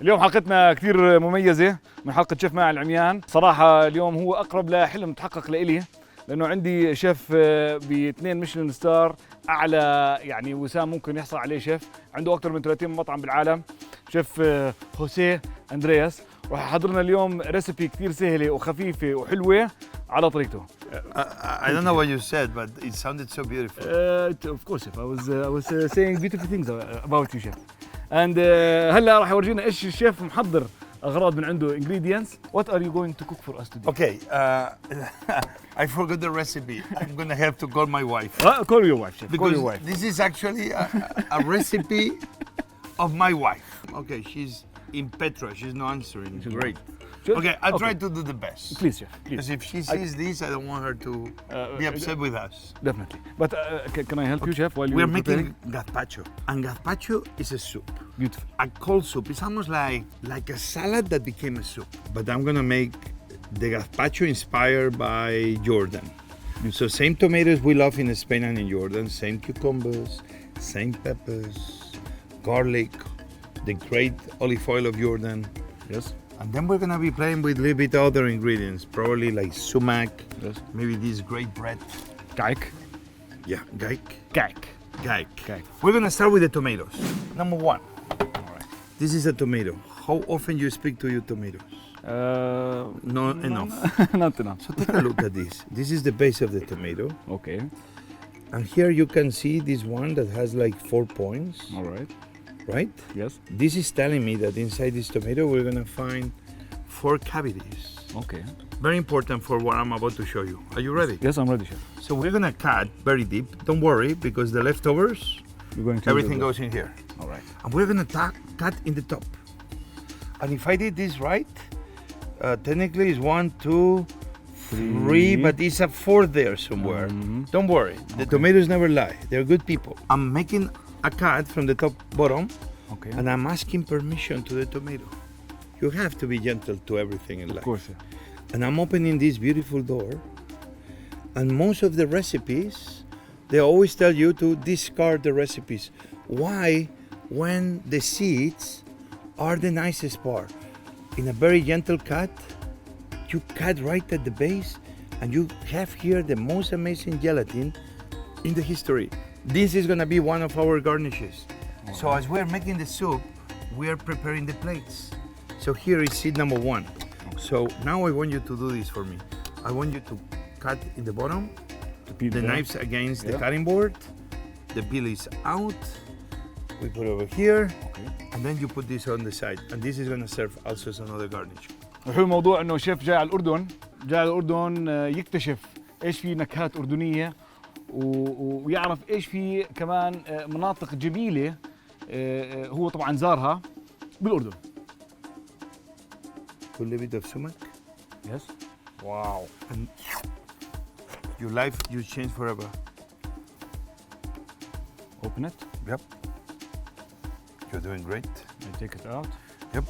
اليوم حلقتنا كثير مميزة من حلقة شيف مع العميان. صراحة اليوم هو أقرب لحلم تحقق لإلي، لأنه عندي شيف باثنين ميشلان ستار، أعلى يعني وسام ممكن يحصل عليه شيف، عنده أكثر من 30 مطعم بالعالم. شيف خوسيه اندرياس راح يحضر لنا اليوم ريسيبي كثير سهلة وخفيفة وحلوة على طريقته. I don't know what you said, but it sounded so beautiful. Of course, chef. I was saying beautiful things about you, chef. And هلا راح يورجينا ايش الشيف محضر اغراض من عنده ingredients. What are you going to cook for us today? Okay, I forgot the recipe. I'm gonna have to call my wife. Call your wife, chef. Because call your wife. This is actually a recipe of my wife. Okay, she's in Petra. She's not answering. Great. Okay, I'll try to do the best. Please, chef. Please. Because if she sees this, I don't want her to be upset with us. Definitely. But can I help you, chef, while We're you're making gazpacho, and gazpacho is a soup. Beautiful. A cold soup. It's almost like a salad that became a soup. But I'm gonna make the gazpacho inspired by Jordan. So same tomatoes we love in Spain and in Jordan, same cucumbers, same peppers, garlic, the great olive oil of Jordan. Yes. And then we're gonna be playing with a little bit other ingredients, probably like sumac, Yes. maybe this great bread. Gaik. Yeah, gaik. Gaik. Gaik. Gaik. We're gonna start with the tomatoes. Number one. All right. This is a tomato. How often you speak to your tomatoes? Not enough. Not enough. So take a look at this. This is the base of the tomato. Okay. And here you can see this one that has like 4 points, All right. right? Yes. This is telling me that inside this tomato we're gonna find 4 cavities. Okay. Very important for what I'm about to show you. Are you ready? Yes, I'm ready, chef. So we're gonna cut very deep. Don't worry, because the leftovers, You're going to everything goes in here. All right. And we're gonna cut in the top. And if I did this right, technically it's 1, 2, 3, but it's a 4 there somewhere. Don't worry, the tomatoes never lie. They're good people. I'm making a cut from the top bottom, Okay. and I'm asking permission to the tomato. You have to be gentle to everything in life. Of course, chef. And I'm opening this beautiful door, and most of the recipes, they always tell you to discard the recipes. Why, when the seeds are the nicest part? In a very gentle cut, you cut right at the base, and you have here the most amazing gelatin in the history. This is gonna be one of our garnishes. So as we're making the soup, we're preparing the plates. So here is seed number 1. So now I want you to do this for me. I want you to cut in the bottom, the knives against the cutting board, the peel is out, we put over here, and then you put this on the side. And this is gonna serve also as another garnish. الحلو الموضوع انه شيف جاي على الاردن، يكتشف ايش في نكهات اردنيه ويعرف ايش في كمان مناطق جميله هو طبعا زارها بالاردن. Put a little bit of sumac, Yes. Wow. and your life you change forever. Open it. Yep. You're doing great. And take it out. Yep.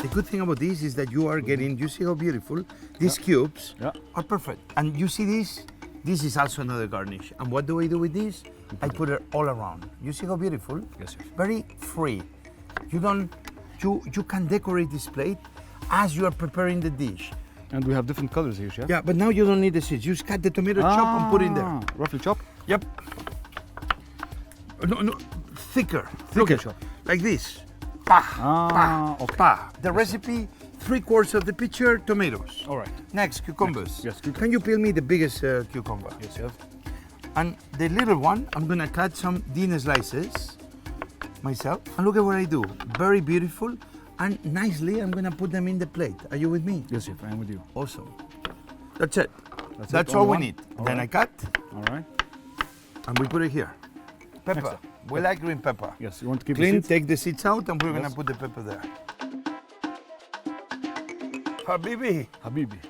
The good thing about this is that you are getting, you see how beautiful? These cubes are perfect. And you see this? This is also another garnish. And what do I do with this? I put it all around. You see how beautiful? Yes, sir. Very free. You can decorate this plate as you are preparing the dish. And we have different colors here, chef. Yeah, but now you don't need the seeds. You just cut the tomato chop and put in there. Roughly chop? Yep. No, thicker. Thicker Look, chop. like this. Pah, pah, okay. pah. The recipe, 3/4 of the picture, tomatoes. All right. Next, cucumbers. Yes, cucumber. Can you peel me the biggest cucumber? Yes, chef. And the little one, I'm gonna cut some thin slices myself. And look at what I do. Very beautiful. And nicely, I'm gonna put them in the plate. Are you with me? Yes, chef. I'm with you. Awesome. That's it. That's That's it, all only we one? need. All Then right. I cut, All right. and we put it here. Pepper. We like green pepper. Yes, you want to keep Clean, the seeds? take the seeds out, and we're gonna Yes. put the pepper there. Habibi. Habibi.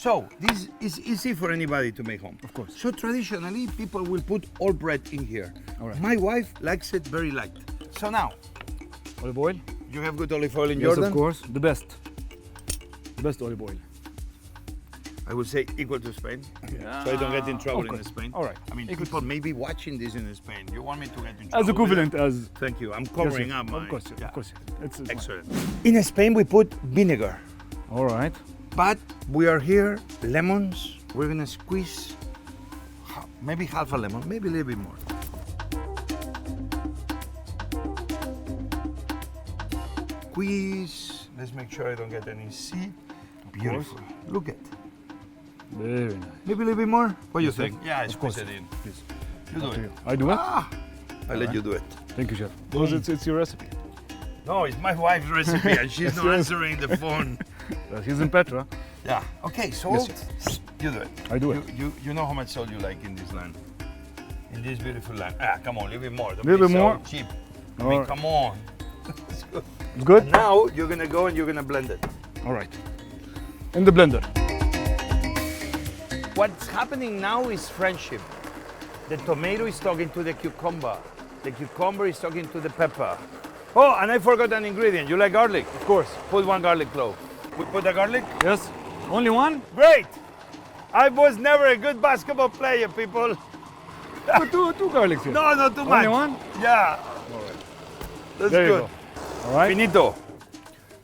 So, this is easy for anybody to make home. Of course. So traditionally, people will put all bread in here. All right. My wife likes it very light. So now, Olive oil? you have good olive oil in Yes, Jordan? of course. The best. The best olive oil. I would say equal to Spain, so I don't get in trouble okay. in Spain. All right. I mean, Equal people may be watching this in Spain. You want me to get in trouble? As equivalent with as. that? Thank you. I'm covering Yes, up my. Of course, of course. It's Excellent. In Spain, we put vinegar, all right. but we are here lemons. We're gonna squeeze maybe half a lemon, maybe a little bit more. Squeeze. Let's make sure I don't get any seed. Beautiful. Look at. Very nice. Maybe a little bit more. What do you Yes, sir. think? Yeah, Of squeeze course. it in. Please. You do Up to it. you. I do it. I'll let you do it. Thank you, chef. Because it's your recipe. No, it's my wife's recipe, and she's not answering the phone. He's in Petra. Yeah. Okay, salt. You do it. I do it. You know how much salt you like in this land, in this beautiful land. Come on, a little bit more. Don't Little be bit so more? cheap. I All mean, right. come on. It's good. It's good. And now you're gonna go and you're gonna blend it. All right. In the blender. What's happening now is friendship. The tomato is talking to the cucumber. The cucumber is talking to the pepper. Oh, and I forgot an ingredient. You like garlic? Of course. Put one garlic clove. We put the garlic? Yes. Only one? Great! I was never a good basketball player, people. Put two garlics here. No, not too much. Only one? Yeah. All right. That's There you good. go. All right. Finito.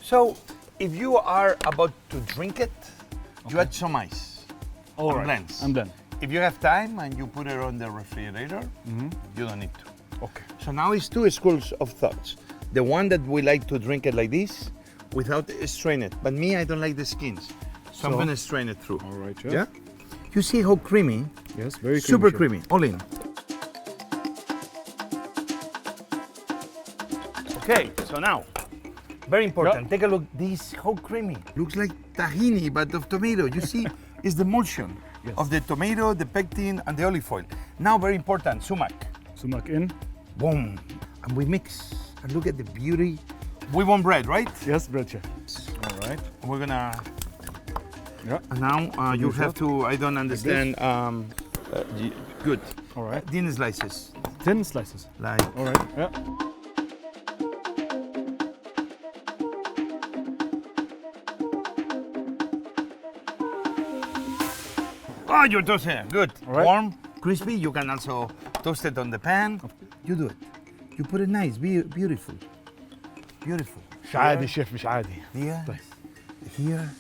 So, if you are about to drink it, you add some ice. All and right. blends. I'm done. If you have time and you put it on the refrigerator, you don't need to. Okay. So now it's two schools of thoughts. The one that we like to drink it like this, without strain it. But me, I don't like the skins. So I'm gonna strain it through. All right, chef. Yeah? You see how creamy? Yes, very creamy. Super chef. creamy. All in. Okay, so now, very important. Take a look. This how creamy. Looks like tahini, but of tomato. You see, it's the emulsion of the tomato, the pectin, and the olive oil. Now, very important, sumac. Sumac in. Boom. And we mix. And look at the beauty. We want bread, right? Yes, bread, chef. All right. We're gonna. Yeah. And now you Yes, have chef. to. I don't understand. Good. All right. Thin slices. 10 slices. Like. All right. Yeah. Oh, you're toasting it. Good. All right. Warm, crispy. You can also toast it on the pan. You do it. You put it nice, beautiful. Beautiful. مش عادي شيف مش عادي. Here, طيب. here,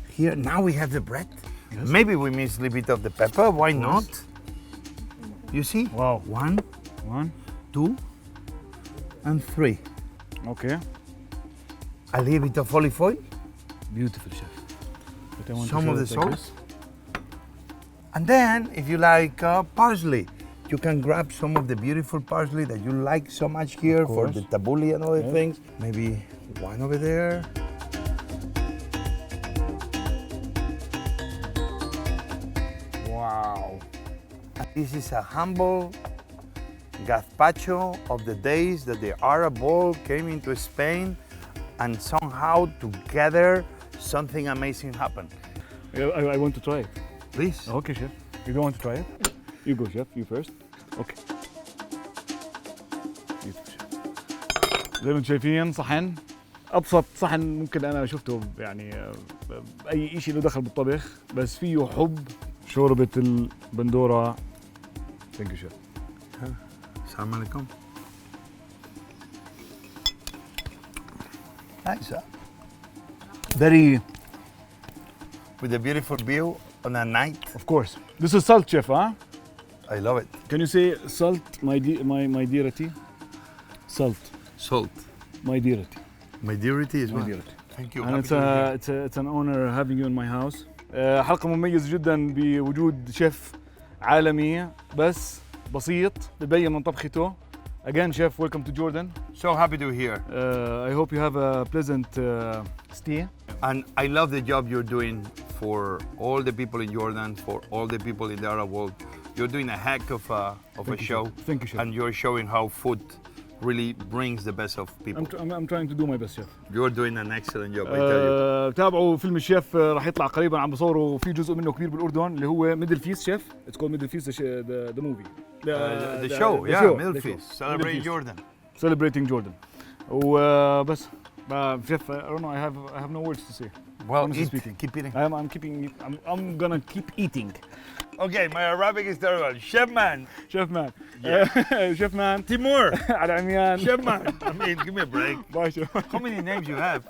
here. Now we have the bread. Maybe we miss a little bit of the pepper. Why not? You see? Wow. 1, 1. 2, and 3. Okay. A little bit of olive oil. Beautiful chef. But I want to Some show of the it like sauce. this. And then, if you like parsley, you can grab some of the beautiful parsley that you like so much here for course. the tabbouleh and other Yeah. things. Maybe one over there. Wow. This is a humble gazpacho of the days that the Arab world came into Spain, and somehow together something amazing happened. I want to try it. Please. Okay, chef. You don't want to try it? You go, chef. You first. Okay. Beautiful, chef. زي ما انتم شايفين صحن ابسط صحن ممكن انا شفته يعني اي شيء له دخل بالطبخ بس فيه حب شوربه البندوره. ثانك يو شيف. Assalamu alaikum. Nice, huh? Very, With a beautiful view on a night. of course. This is salt, chef, huh? I love it. Can you say salt, my dearity? Salt, Salt. my dearity. My dearity is My one. dearity. Thank you. And Happy it's to be here. it's an honor having you in my house. حلقة مميزة جدا بوجود شيف عالمي بس بسيط ببين من طبخته. Again, chef, welcome to Jordan. So happy to be here. I hope you have a pleasant stay. And I love the job you're doing for all the people in Jordan, for all the people in the Arab world. You're doing a heck of a Thank you, show. chef. Thank you, chef. And you're showing how food really brings the best of people. I'm trying to do my best, chef. You're doing an excellent job, I tell you. تابعوا فيلم الشيف راح يطلع قريبا عم بصوروا في جزء منه كبير بالاردن اللي هو ميدل فيست شيف. It's called Middle Feast the movie. The show, yeah, Middle the show. Feast, celebrating Middle Feast. Jordan. Celebrating Jordan. وبس شيف I don't know, I have no words to say. Well, honestly eat. speaking. Keep eating. I'm keeping. I'm gonna keep eating. Okay, my Arabic is terrible. Chefman. Chefman. Yeah. Chefman. Timoor. العالميان. Chefman. I mean, give me a break. باي شو. How many names you have?